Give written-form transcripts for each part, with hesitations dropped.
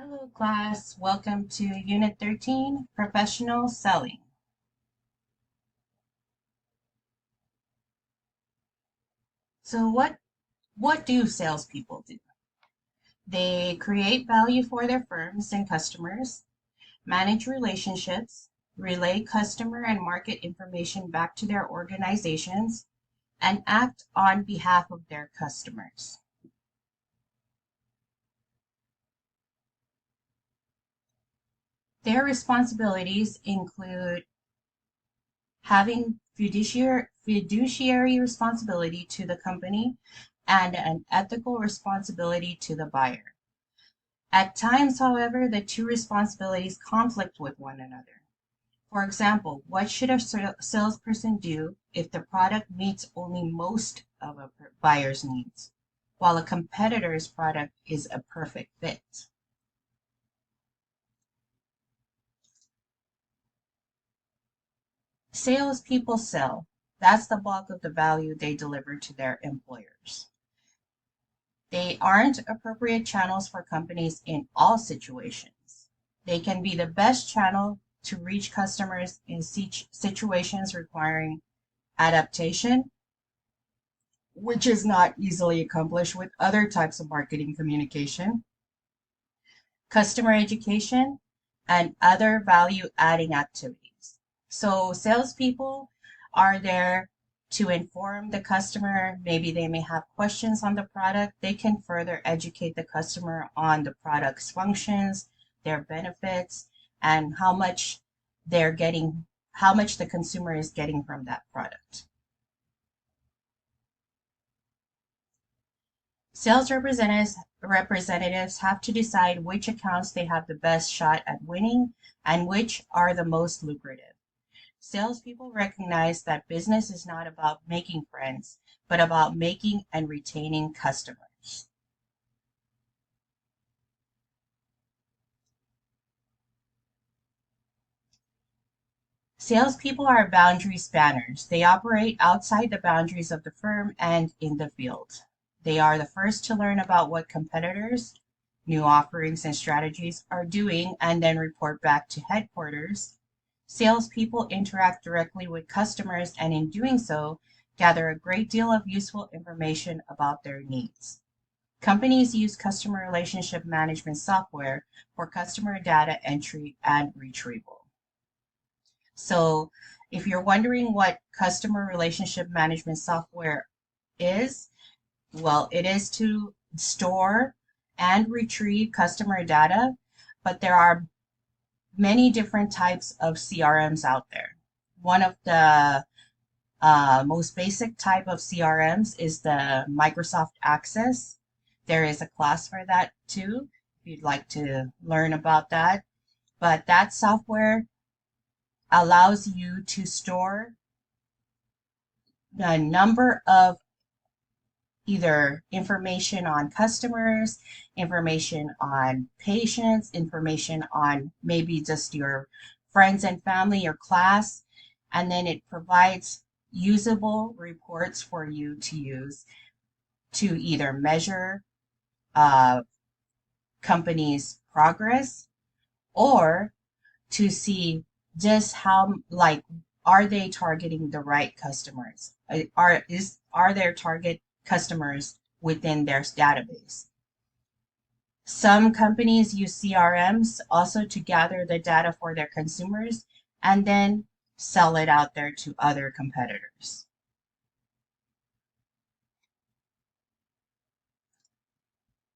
Hello class, welcome to Unit 13, Professional Selling. So what do salespeople do? They create value for their firms and customers, manage relationships, relay customer and market information back to their organizations, and act on behalf of their customers. Their responsibilities include having fiduciary responsibility to the company and an ethical responsibility to the buyer. At times, however, the two responsibilities conflict with one another. For example, what should a salesperson do if the product meets only most of a buyer's needs, while a competitor's product is a perfect fit? Salespeople sell. That's the bulk of the value they deliver to their employers. They aren't appropriate channels for companies in all situations. They can be the best channel to reach customers in situations requiring adaptation, which is not easily accomplished with other types of marketing communication, customer education, and other value adding activities. So salespeople are there to inform the customer. Maybe they may have questions on the product. They can further educate the customer on the product's functions, their benefits, and how much the consumer is getting from that product. Sales representatives have to decide which accounts they have the best shot at winning and which are the most lucrative. Salespeople recognize that business is not about making friends, but about making and retaining customers. Salespeople are boundary spanners. They operate outside the boundaries of the firm and in the field. They are the first to learn about what competitors, new offerings, and strategies are doing and then report back to headquarters. Salespeople interact directly with customers and in doing so, gather a great deal of useful information about their needs. Companies use customer relationship management software for customer data entry and retrieval. So if you're wondering what customer relationship management software is, well, it is to store and retrieve customer data, but there are many different types of CRMs out there. One of the most basic type of CRMs is the Microsoft Access. There is a class for that too, if you'd like to learn about that. But that software allows you to store the number of either information on customers, information on patients, information on maybe just your friends and family or class, and then it provides usable reports for you to use to either measure company's progress or to see just how are they targeting the right customers? Are their target customers within their database? Some companies use CRMs also to gather the data for their consumers and then sell it out there to other competitors.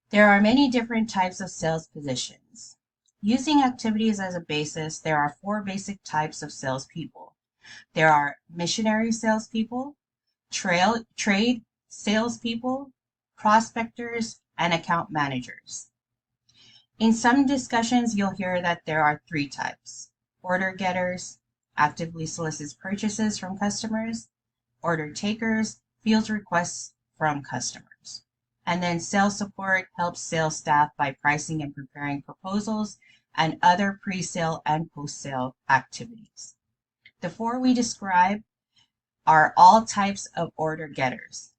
There are many different types of sales positions. Using activities as a basis, there are four basic types of salespeople. There are missionary salespeople, trade salespeople, prospectors, and account managers. In some discussions, you'll hear that there are three types: order getters, actively solicits purchases from customers; order takers, fields requests from customers; and then sales support helps sales staff by pricing and preparing proposals and other pre-sale and post-sale activities. The four we describe are all types of order getters.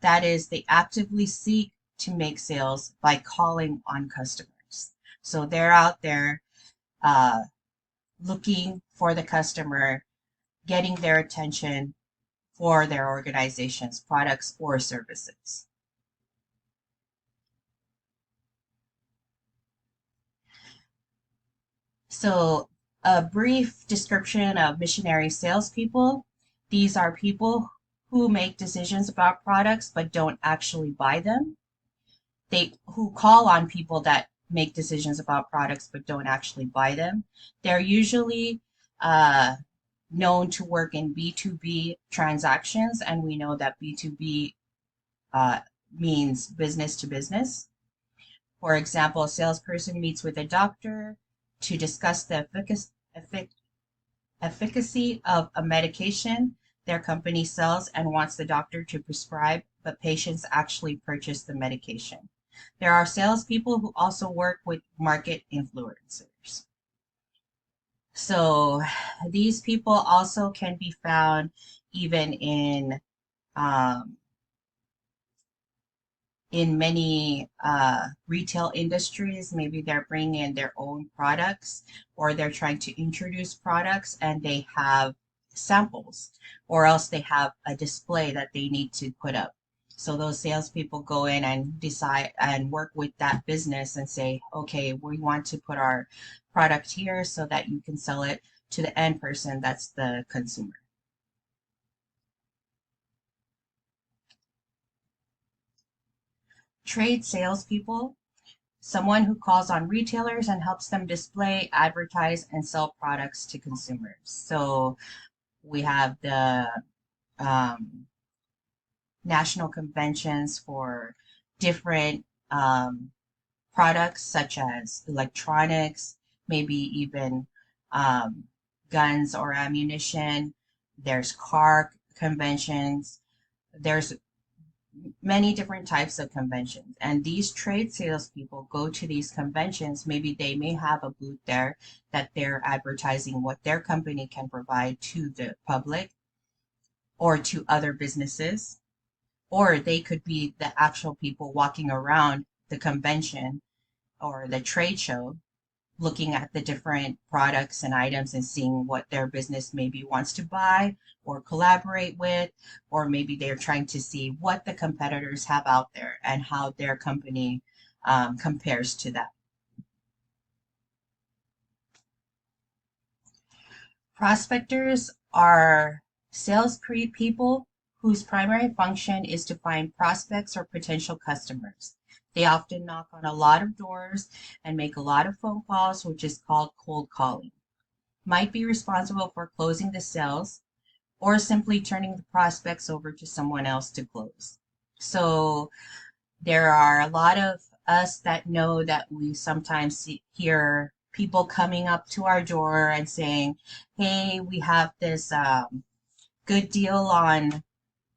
That is, they actively seek to make sales by calling on customers. So they're out there uh, looking for the customer, getting their attention for their organization's products or services. So, a brief description of missionary salespeople. These are people who make decisions about products but don't actually buy them. They who call on people that make decisions about products but don't actually buy them. They're usually uh, known to work in B2B transactions, and we know that B2B uh, means business to business. For example, a salesperson meets with a doctor to discuss the efficacy of a medication their company sells and wants the doctor to prescribe, but patients actually purchase the medication. There are salespeople who also work with market influencers. So these people also can be found even um, in many retail industries. Maybe they're bringing in their own products or they're trying to introduce products and they have samples or else they have a display that they need to put up. So those salespeople go in and decide and work with that business and say, okay, we want to put our product here so that you can sell it to the end person, that's the consumer. Trade salespeople, someone who calls on retailers and helps them display, advertise, and sell products to consumers. So we have the um, national conventions for different products such as electronics, maybe even um, guns or ammunition. There's car conventions. There's many different types of conventions. And these trade salespeople go to these conventions. Maybe they may have a booth there that they're advertising what their company can provide to the public or to other businesses. Or they could be the actual people walking around the convention or the trade show looking at the different products and items and seeing what their business maybe wants to buy or collaborate with, or maybe they're trying to see what the competitors have out there and how their company compares to that. Prospectors are people whose primary function is to find prospects or potential customers. They often knock on a lot of doors and make a lot of phone calls, which is called cold calling. Might be responsible for closing the sales or simply turning the prospects over to someone else to close. So there are a lot of us that know that we sometimes hear people coming up to our door and saying, hey, we have this good deal on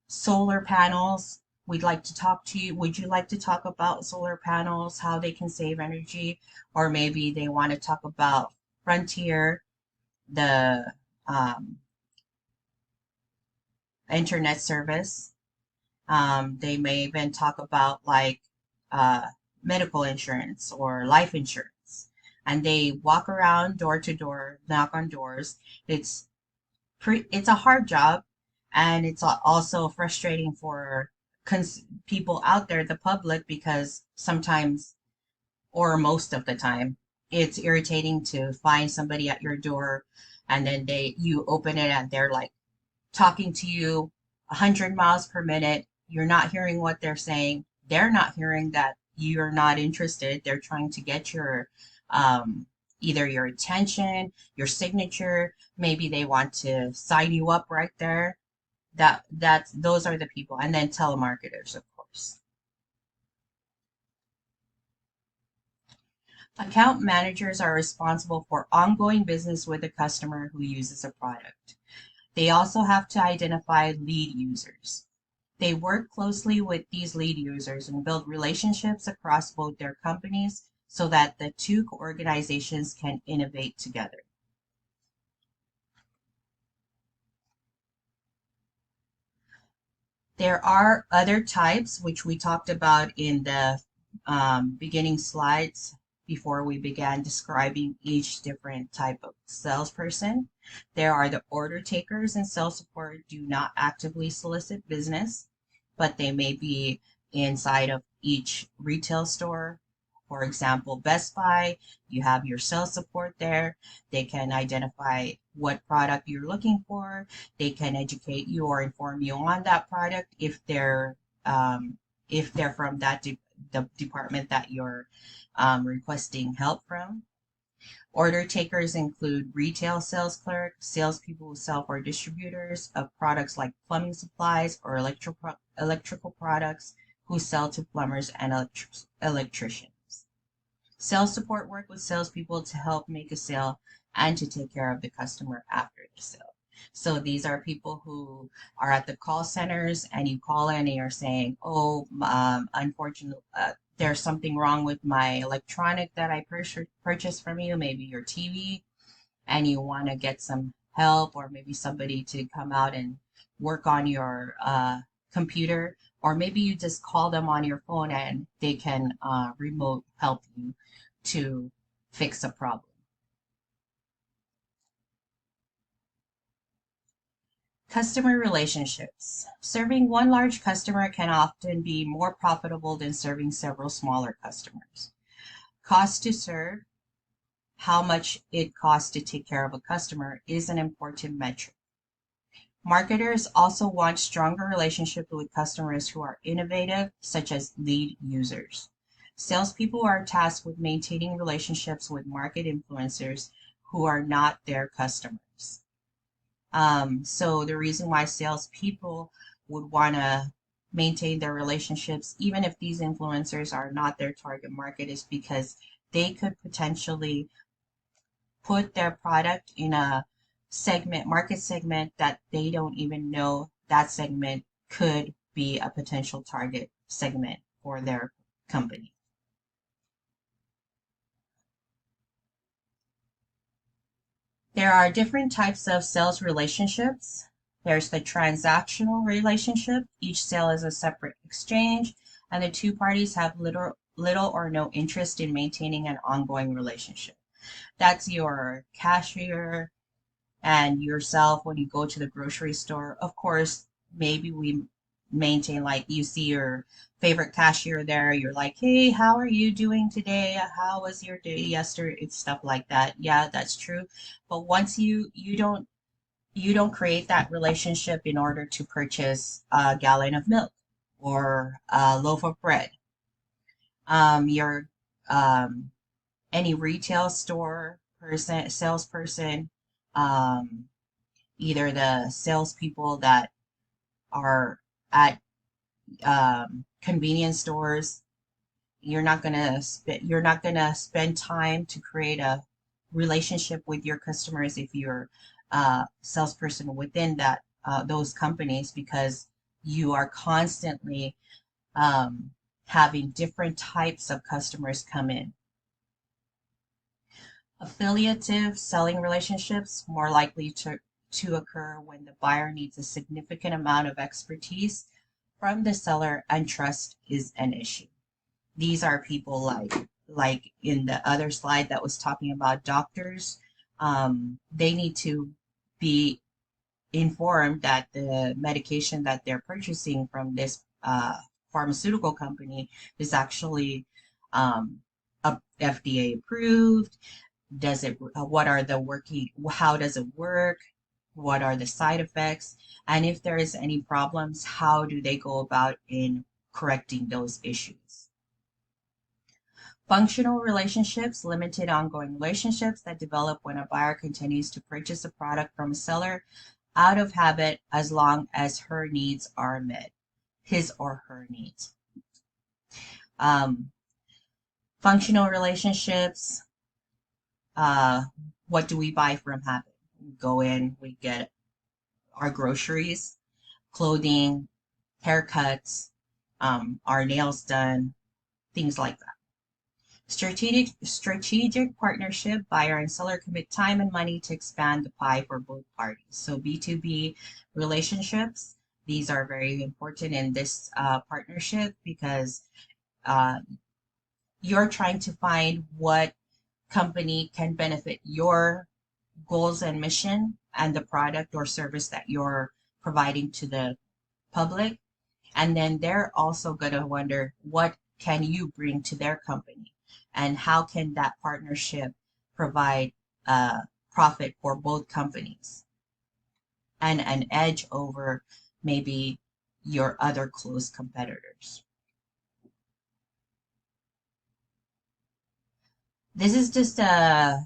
solar panels. We'd like to talk to you. Would you like to talk about solar panels, how they can save energy? Or maybe they want to talk about Frontier, the um, internet service. They may even talk about like uh, medical insurance or life insurance. And they walk around door to door, knock on doors. It's it's a hard job, and it's also frustrating for people out there, the public, because sometimes or most of the time it's irritating to find somebody at your door and then you open it and they're like talking to you 100 miles per minute. You're not hearing what they're saying. They're not hearing that you're not interested. They're trying to get your um, either your attention, your signature. Maybe they want to sign you up right there. That's those are the people. And then telemarketers, of course. Account managers are responsible for ongoing business with a customer who uses a product. They also have to identify lead users. They work closely with these lead users and build relationships across both their companies so that the two organizations can innovate together. There are other types, which we talked about in the beginning slides. before we began describing each different type of salesperson. There are the order takers, and sales support do not actively solicit business, but they may be inside of each retail store. For example, Best Buy, you have your sales support there. They can identify what product you're looking for. They can educate you or inform you on that product if they're from the department that you're requesting help from. Order takers include retail sales clerks, salespeople who sell for distributors of products like plumbing supplies or electrical products who sell to plumbers and electricians. Sales support work with salespeople to help make a sale and to take care of the customer after the sale. So these are people who are at the call centers, and you call in and you're saying, "Oh, unfortunately, there's something wrong with my electronic that I purchased from you, maybe your TV, and you want to get some help, or maybe somebody to come out and work on your computer, or maybe you just call them on your phone and they can remote help you to fix a problem." Customer relationships. Serving one large customer can often be more profitable than serving several smaller customers. Cost to serve, how much it costs to take care of a customer, is an important metric. Marketers also want stronger relationships with customers who are innovative, such as lead users. Salespeople are tasked with maintaining relationships with market influencers who are not their customers. So the reason why salespeople would want to maintain their relationships, even if these influencers are not their target market, is because they could potentially put their product in a market segment that they don't even know that segment could be a potential target segment for their company. There are different types of sales relationships. There's the transactional relationship. Each sale is a separate exchange, and the two parties have little or no interest in maintaining an ongoing relationship. That's your cashier and yourself when you go to the grocery store. Of course, maybe we maintain, like, you see your favorite cashier there, you're like, "Hey, how are you doing today? How was your day yesterday?" It's stuff like that. Yeah, that's true. But once you don't create that relationship in order to purchase a gallon of milk or a loaf of bread. Your any retail store person, salesperson, um, either the salespeople that are at convenience stores, you're not gonna spend time to create a relationship with your customers if you're a salesperson within that those companies, because you are constantly um, having different types of customers come in. Affiliative selling relationships more likely to occur when the buyer needs a significant amount of expertise from the seller and trust is an issue. These are people like in the other slide that was talking about doctors. They need to be informed that the medication that they're purchasing from this pharmaceutical company is actually FDA approved. Does it, what are the working, how does it work? What are the side effects? And if there is any problems, how do they go about in correcting those issues? Functional relationships, limited ongoing relationships that develop when a buyer continues to purchase a product from a seller out of habit as long as her needs are met, his or her needs. Functional relationships, what do we buy from habit? We go in, we get our groceries, clothing, haircuts, our nails done, things like that. Strategic partnership, buyer and seller commit time and money to expand the pie for both parties. So B2B relationships, these are very important in this partnership because uh, you're trying to find what company can benefit your goals and mission and the product or service that you're providing to the public. And then they're also going to wonder what can you bring to their company and how can that partnership provide profit for both companies and an edge over maybe your other close competitors. This is just a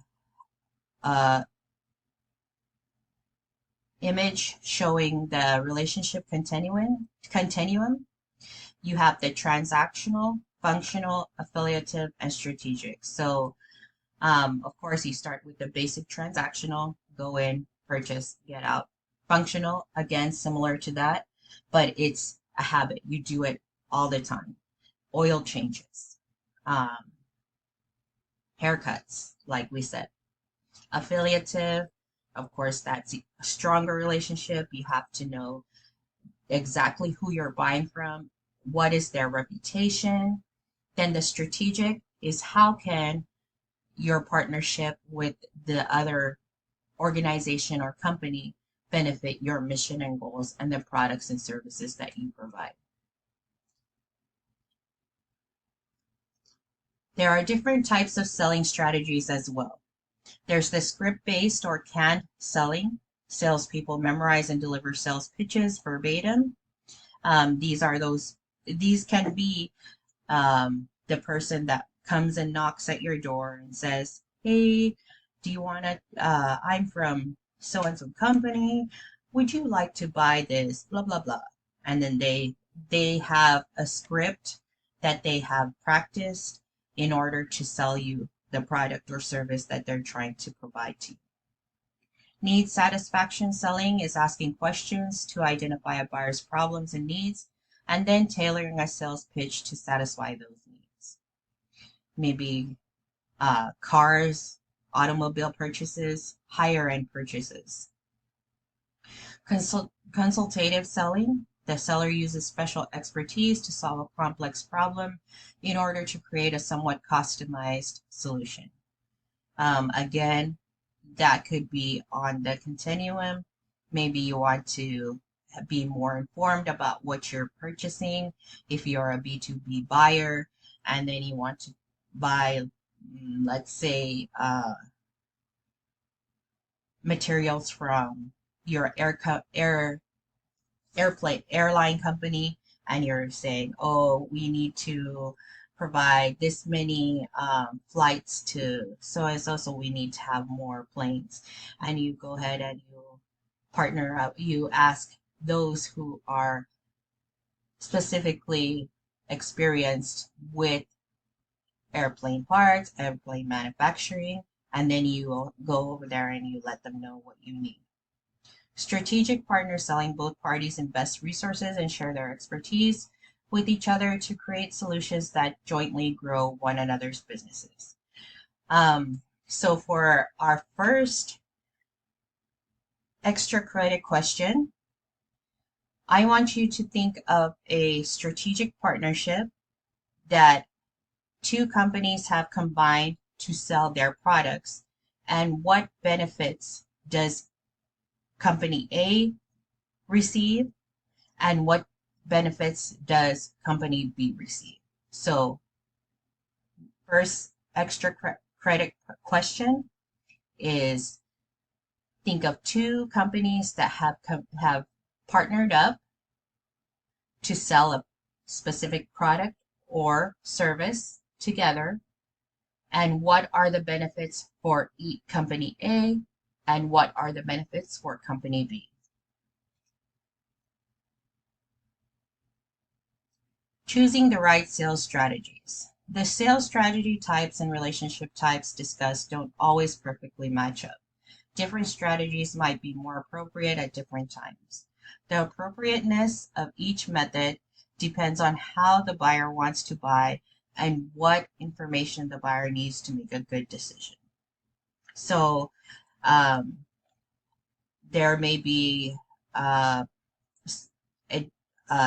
image showing the relationship continuum. You have the transactional, functional, affiliative, and strategic. So, of course, you start with the basic transactional, go in, purchase, get out. Functional, again, similar to that, but it's a habit. You do it all the time. Oil changes, um, haircuts, like we said. Affiliative, of course, that's a stronger relationship. You have to know exactly who you're buying from, what is their reputation. Then the strategic is how can your partnership with the other organization or company benefit your mission and goals and the products and services that you provide. There are different types of selling strategies as well. There's the script-based or canned selling. Salespeople memorize and deliver sales pitches verbatim. These can be the person that comes and knocks at your door and says, hey, do you want to, I'm from so-and-so company. Would you like to buy this? Blah, blah, blah. And then they have a script that they have practiced in order to sell you the product or service that they're trying to provide to you. Need satisfaction selling is asking questions to identify a buyer's problems and needs, and then tailoring a sales pitch to satisfy those needs. Maybe cars, automobile purchases, higher end purchases. Consultative selling. The seller uses special expertise to solve a complex problem in order to create a somewhat customized solution. Again, that could be on the continuum. Maybe you want to be more informed about what you're purchasing if you're a B2B buyer, and then you want to buy, let's say, materials from your airline company, and you're saying, oh, we need to provide this many flights to so and so, so we need to have more planes. And you go ahead and you partner up, you ask those who are specifically experienced with airplane parts, airplane manufacturing, and then you go over there and you let them know what you need. Strategic partners selling. Both parties invest resources and share their expertise with each other to create solutions that jointly grow one another's businesses. So for our first extra credit question, I want you to think of a strategic partnership that two companies have combined to sell their products, and what benefits does company A receive and what benefits does company B receive. So first extra credit question is, think of two companies that have partnered up to sell a specific product or service together, and what are the benefits for company A and what are the benefits for company B. Choosing the right sales strategies. The sales strategy types and relationship types discussed don't always perfectly match up. Different strategies might be more appropriate at different times. The appropriateness of each method depends on how the buyer wants to buy and what information the buyer needs to make a good decision. So there may be a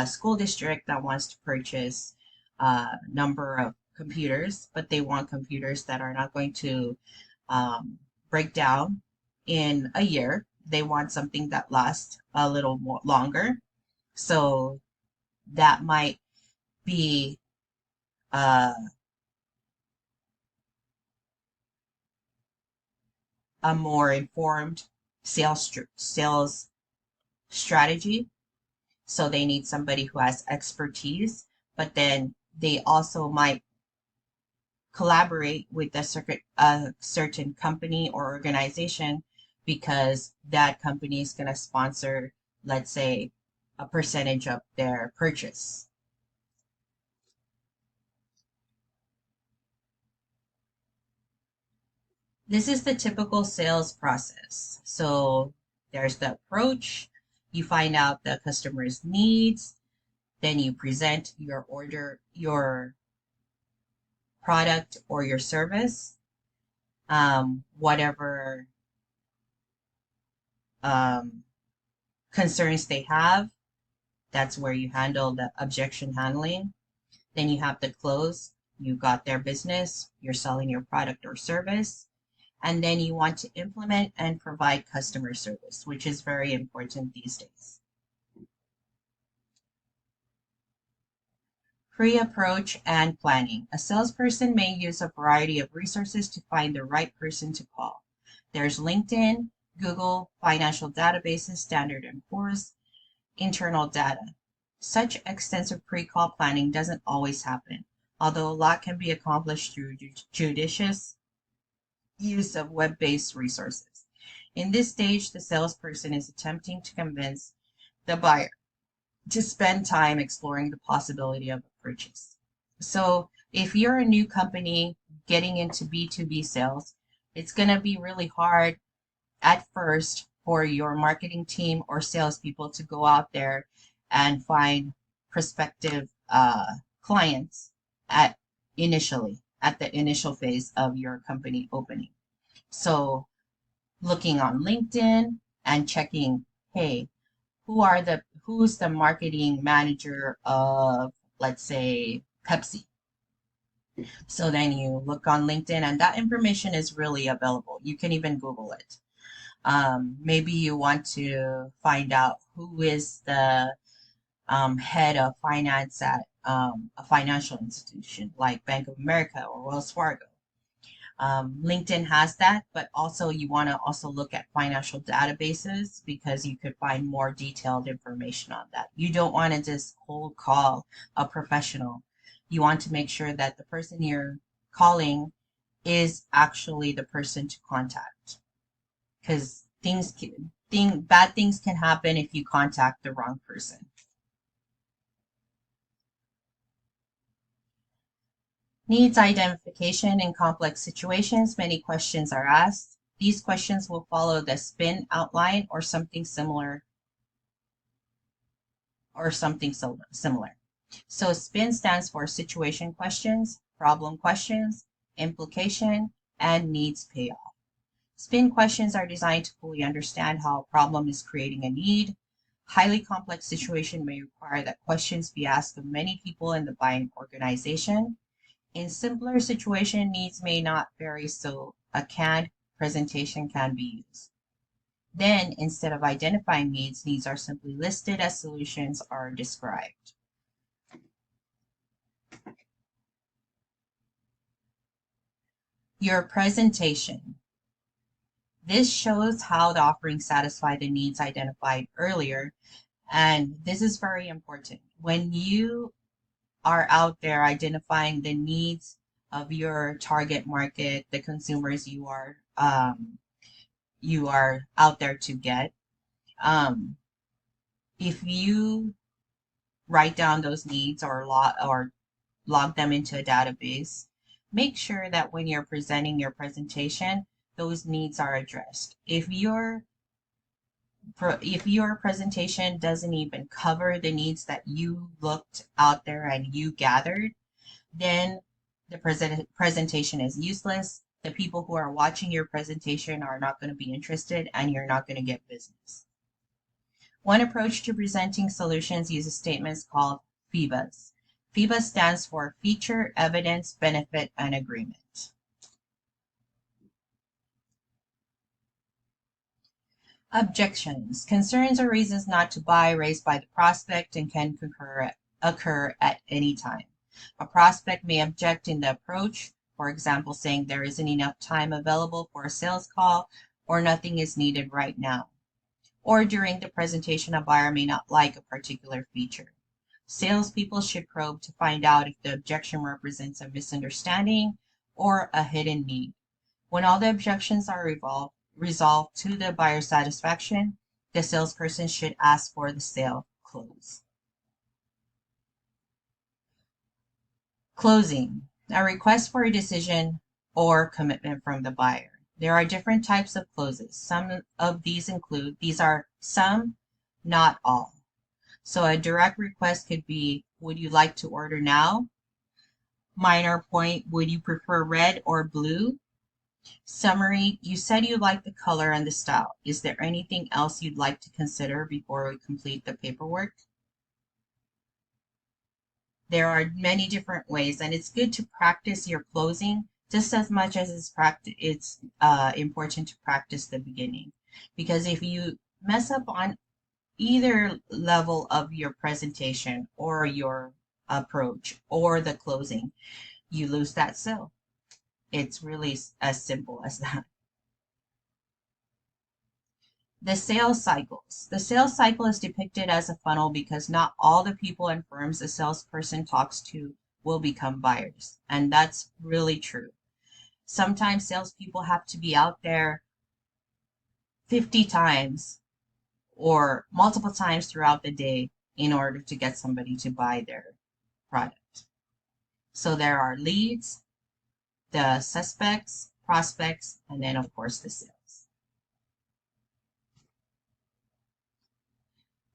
school district that wants to purchase a number of computers, but they want computers that are not going to break down in a year. They want something that lasts a little more longer. So that might be uh, a more informed sales strategy. So they need somebody who has expertise, but then they also might collaborate with a certain company or organization because that company is going to sponsor, let's say, a percentage of their purchase. This is the typical sales process. So there's the approach, you find out the customer's needs, then you present your order, your product or your service, whatever um, concerns they have. That's where you handle the objection handling. Then you have the close. You got their business, you're selling your product or service, and then you want to implement and provide customer service, which is very important these days. Pre-approach and planning. A salesperson may use a variety of resources to find the right person to call. There's LinkedIn, Google, financial databases, Standard & Poor's, internal data. Such extensive pre-call planning doesn't always happen, although a lot can be accomplished through judicious use of web-based resources. In this stage, the salesperson is attempting to convince the buyer to spend time exploring the possibility of a purchase. So if you're a new company getting into B2B sales, it's going to be really hard at first for your marketing team or salespeople to go out there and find prospective clients at at the initial phase of your company opening. So looking on LinkedIn and checking, hey, who's the marketing manager of, let's say, Pepsi. So then you look on LinkedIn and that information is really available. You can even Google it. Maybe you want to find out who is the head of finance at a financial institution like Bank of America or Wells Fargo. LinkedIn has that, but also you want to also look at financial databases because you could find more detailed information on that. You don't want to just cold call a professional. You want to make sure that the person you're calling is actually the person to contact because bad things can happen if you contact the wrong person. Needs identification in complex situations. Many questions are asked. These questions will follow the SPIN outline or something similar similar. So SPIN stands for situation questions, problem questions, implication, and needs payoff. SPIN questions are designed to fully understand how a problem is creating a need. Highly complex situation may require that questions be asked of many people in the buying organization. In simpler situation, needs may not vary, so a canned presentation can be used. Then, instead of identifying needs are simply listed as solutions are described. Your presentation. This shows how the offerings satisfy the needs identified earlier, and this is very important. When you are out there identifying the needs of your target market, the consumers you are out there to get. If you write down those needs or log them into a database, make sure that when you're presenting your presentation, those needs are addressed. If your presentation doesn't even cover the needs that you looked out there and you gathered, then the presentation is useless. The people who are watching your presentation are not going to be interested and you're not going to get business. One approach to presenting solutions uses statements called FIBAs. FEBA stands for Feature, Evidence, Benefit, and Agreement. Objections. Concerns or reasons not to buy raised by the prospect and can occur at any time. A prospect may object in the approach, for example, saying there isn't enough time available for a sales call or nothing is needed right now. Or during the presentation, a buyer may not like a particular feature. Salespeople should probe to find out if the objection represents a misunderstanding or a hidden need. When all the objections are resolved to the buyer's satisfaction, the salesperson should ask for the sale close. Closing, a request for a decision or commitment from the buyer. There are different types of closes. Some of these include, these are some, not all. So a direct request could be, would you like to order now? Minor point, would you prefer red or blue? Summary, you said you like the color and the style. Is there anything else you'd like to consider before we complete the paperwork? There are many different ways, and it's good to practice your closing just as much as it's important to practice the beginning. Because if you mess up on either level of your presentation or your approach or the closing, you lose that sale. It's really as simple as that. The sales cycles. The sales cycle is depicted as a funnel because not all the people and firms a salesperson talks to will become buyers. And that's really true. Sometimes salespeople have to be out there 50 times or multiple times throughout the day in order to get somebody to buy their product. So there are leads, the suspects, prospects, and then of course the sales.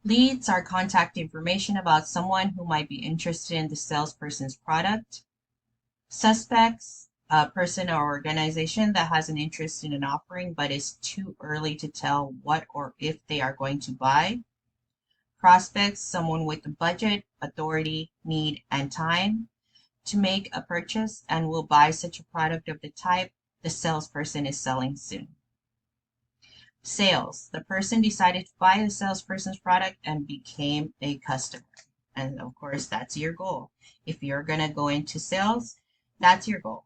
Leads are contact information about someone who might be interested in the salesperson's product. Suspects, a person or organization that has an interest in an offering but is too early to tell what or if they are going to buy. Prospects, someone with the budget, authority, need, and time to make a purchase and will buy such a product of the type the salesperson is selling soon. Sales, the person decided to buy the salesperson's product and became a customer. And of course, that's your goal. If you're going to go into sales, that's your goal.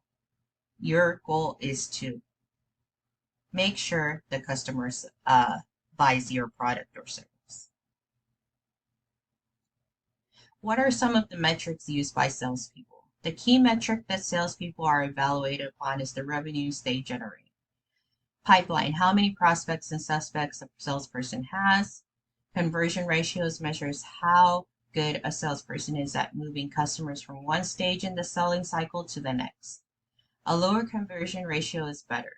Your goal is to make sure the customer buys your product or service. What are some of the metrics used by salespeople? The key metric that salespeople are evaluated upon is the revenues they generate. Pipeline, how many prospects and suspects a salesperson has. Conversion ratios measures how good a salesperson is at moving customers from one stage in the selling cycle to the next. A lower conversion ratio is better.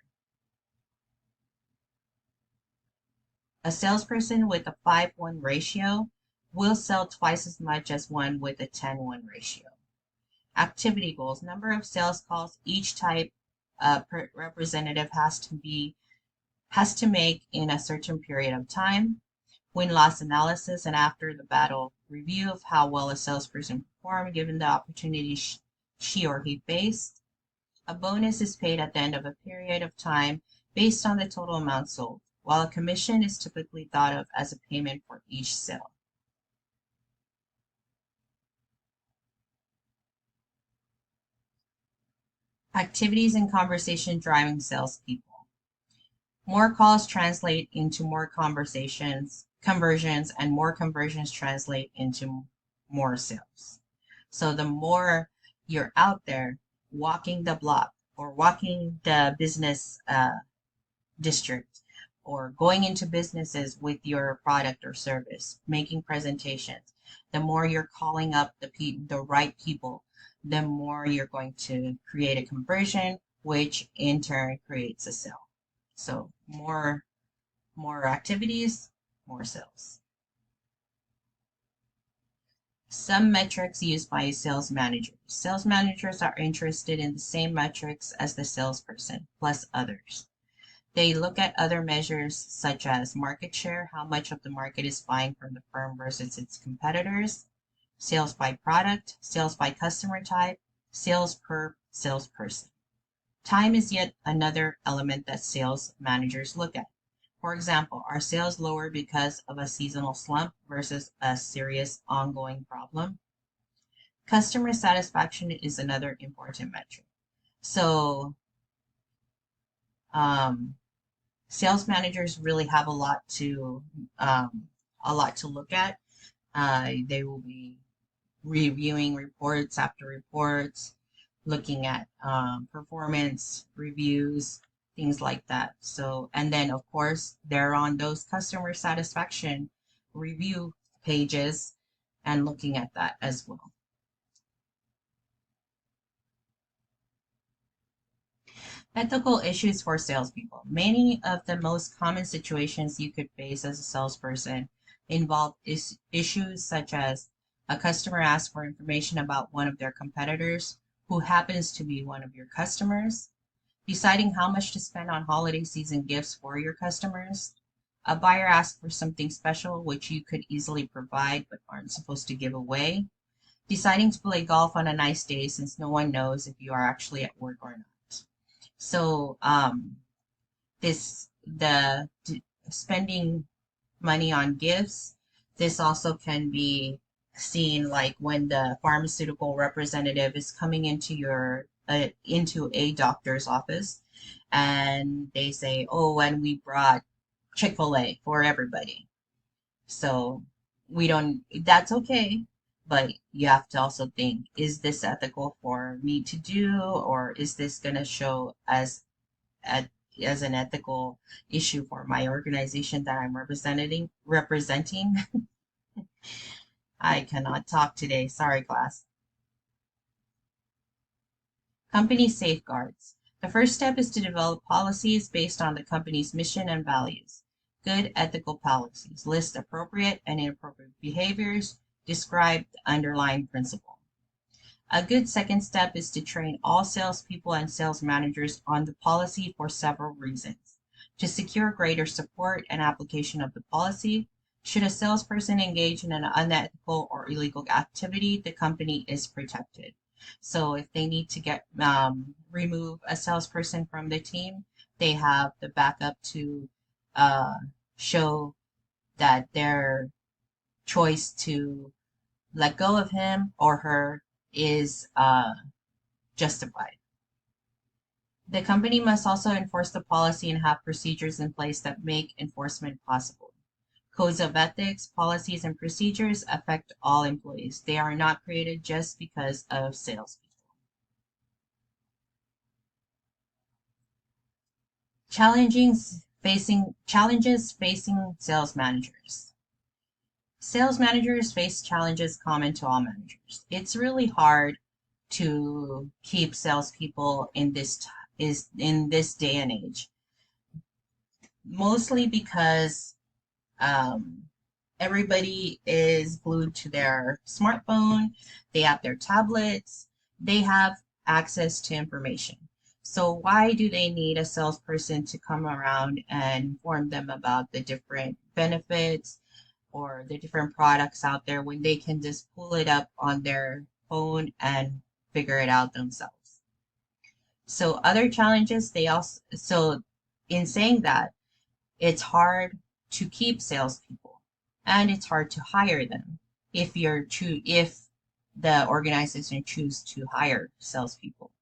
A salesperson with a 5:1 ratio will sell twice as much as one with a 10:1 ratio. Activity goals, number of sales calls each type representative has to make in a certain period of time. Win-loss analysis and after the battle review of how well a salesperson performed given the opportunity she or he faced. A bonus is paid at the end of a period of time based on the total amount sold, while a commission is typically thought of as a payment for each sale. Activities and conversation driving salespeople. More calls translate into more conversions, and more conversions translate into more sales. So the more you're out there walking the block or walking the business district or going into businesses with your product or service, making presentations, the more you're calling up the right people, the more you're going to create a conversion, which in turn creates a sale. So more activities, more sales. Some metrics used by sales managers. Sales managers are interested in the same metrics as the salesperson, plus others. They look at other measures such as market share, how much of the market is buying from the firm versus its competitors, sales by product, sales by customer type, sales per salesperson. Time is yet another element that sales managers look at. For example, are sales lower because of a seasonal slump versus a serious ongoing problem? Customer satisfaction is another important metric. So, um, sales managers really have a lot to look at. They will be reviewing reports after reports, looking at performance reviews, things like that. So, and then of course, they're on those customer satisfaction review pages and looking at that as well. Ethical issues for salespeople. Many of the most common situations you could face as a salesperson involve issues such as a customer asks for information about one of their competitors who happens to be one of your customers, deciding how much to spend on holiday season gifts for your customers, a buyer asks for something special which you could easily provide but aren't supposed to give away, deciding to play golf on a nice day since no one knows if you are actually at work or not. So, this the spending money on gifts. This also can be seen like when the pharmaceutical representative is coming into a doctor's office, and they say, "Oh, and we brought Chick-fil-A for everybody." So we don't. That's okay. But you have to also think, is this ethical for me to do, or is this going to show at, as an ethical issue for my organization that I'm representing. I cannot talk today. Sorry, class. Company safeguards. The first step is to develop policies based on the company's mission and values. Good ethical policies list appropriate and inappropriate behaviors, describe the underlying principle. A good second step is to train all salespeople and sales managers on the policy for several reasons. To secure greater support and application of the policy, should a salesperson engage in an unethical or illegal activity, the company is protected. So if they need to remove a salesperson from the team, they have the backup to uh, show that their choice to let go of him or her is justified. The company must also enforce the policy and have procedures in place that make enforcement possible. Codes of ethics, policies, and procedures affect all employees. They are not created just because of salespeople. Challenges facing sales managers. Sales managers face challenges common to all managers. It's really hard to keep salespeople in this day and age, mostly because everybody is glued to their smartphone, they have their tablets, they have access to information. So why do they need a salesperson to come around and inform them about the different benefits or the different products out there when they can just pull it up on their phone and figure it out themselves? So other challenges, in saying that, it's hard to keep salespeople and it's hard to hire them if the organization choose to hire salespeople,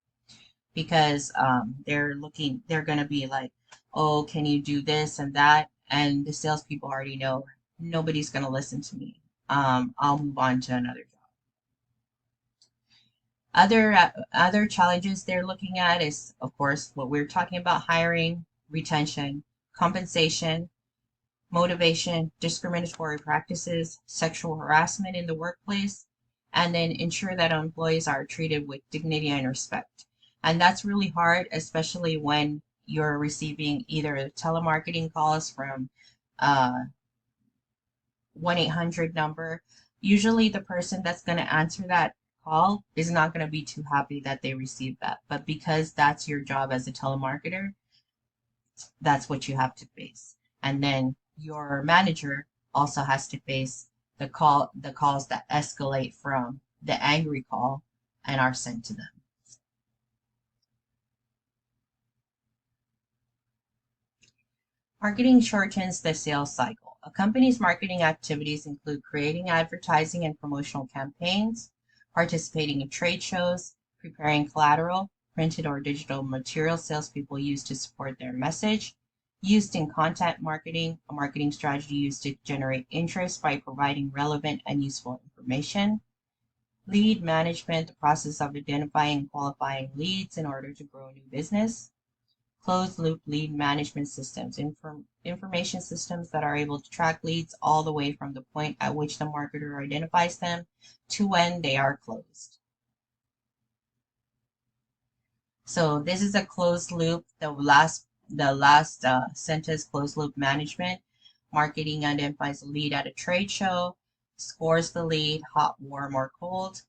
because they're gonna be like, oh, can you do this and that? And the salespeople already know nobody's gonna listen to me. I'll move on to another job. Other challenges they're looking at is, of course, what we're talking about: hiring, retention, compensation, motivation, discriminatory practices, sexual harassment in the workplace, and then ensure that employees are treated with dignity and respect. And that's really hard, especially when you're receiving either telemarketing calls from 1-800 number. Usually the person that's going to answer that call is not going to be too happy that they received that. But because that's your job as a telemarketer, that's what you have to face. And then your manager also has to face the calls that escalate from the angry call and are sent to them. Marketing shortens the sales cycle. A company's marketing activities include creating advertising and promotional campaigns, participating in trade shows, preparing collateral, printed or digital material salespeople use to support their message, used in content marketing, a marketing strategy used to generate interest by providing relevant and useful information, lead management, the process of identifying and qualifying leads in order to grow new business, closed loop lead management systems, information systems that are able to track leads all the way from the point at which the marketer identifies them to when they are closed. So this is a closed loop. The last sentence, closed loop management. Marketing identifies a lead at a trade show, scores the lead, hot, warm, or cold.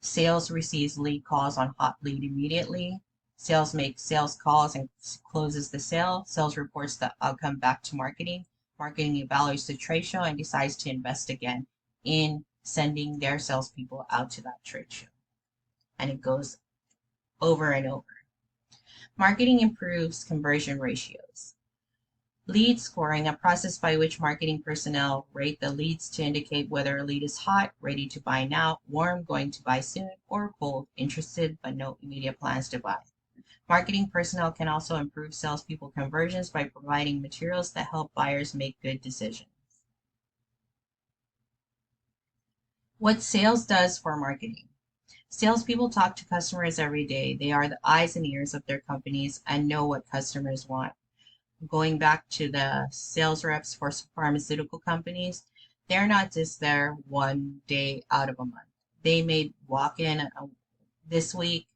Sales receives lead calls on hot lead immediately. Sales makes sales calls and closes the sale. Sales reports the outcome back to marketing. Marketing evaluates the trade show and decides to invest again in sending their salespeople out to that trade show. And it goes over and over. Marketing improves conversion ratios. Lead scoring, a process by which marketing personnel rate the leads to indicate whether a lead is hot, ready to buy now, warm, going to buy soon, or cold, interested but no immediate plans to buy. Marketing personnel can also improve salespeople conversions by providing materials that help buyers make good decisions. What sales does for marketing. Salespeople talk to customers every day. They are the eyes and ears of their companies and know what customers want. Going back to the sales reps for pharmaceutical companies, they're not just there one day out of a month. They may walk in this week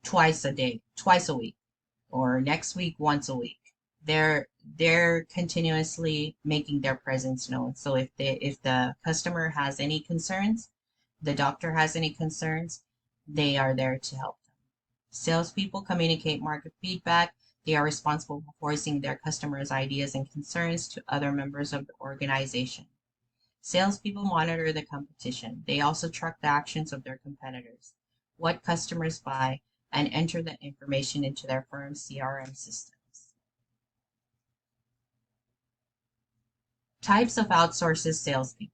twice a week, or next week once a week. They're continuously making their presence known. So if the customer has any concerns, the doctor has any concerns, they are there to help them. Salespeople communicate market feedback. They are responsible for voicing their customers' ideas and concerns to other members of the organization. Salespeople monitor the competition. They also track the actions of their competitors, what customers buy, and enter the information into their firm's CRM systems. Types of outsourced salespeople.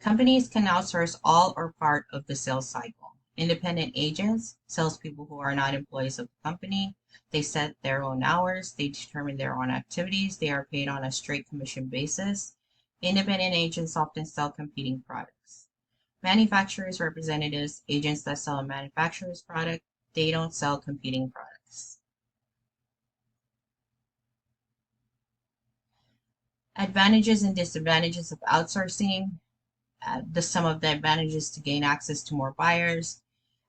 Companies can outsource all or part of the sales cycle. Independent agents, salespeople who are not employees of the company. They set their own hours. They determine their own activities. They are paid on a straight commission basis. Independent agents often sell competing products. Manufacturers' representatives, agents that sell a manufacturer's product, they don't sell competing products. Advantages and disadvantages of outsourcing. Some of the advantages to gain access to more buyers.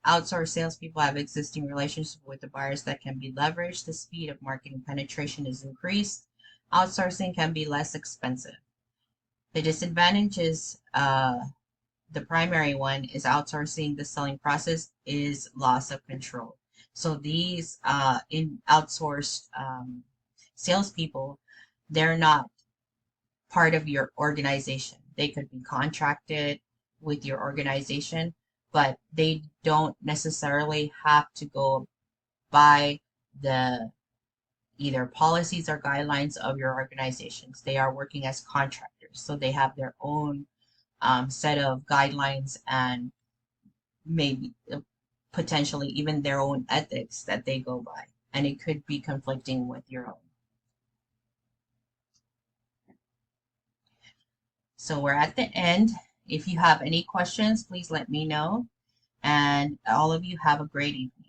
Outsourced salespeople have existing relationships with the buyers that can be leveraged. The speed of marketing penetration is increased. Outsourcing can be less expensive. The disadvantage is the primary one is outsourcing the selling process is loss of control. So these in outsourced salespeople, they're not part of your organization. They could be contracted with your organization, but they don't necessarily have to go by the either policies or guidelines of your organizations. They are working as contractors, so they have their own set of guidelines and maybe potentially even their own ethics that they go by, and it could be conflicting with your own. So we're at the end. If you have any questions, please let me know, and all of you have a great evening.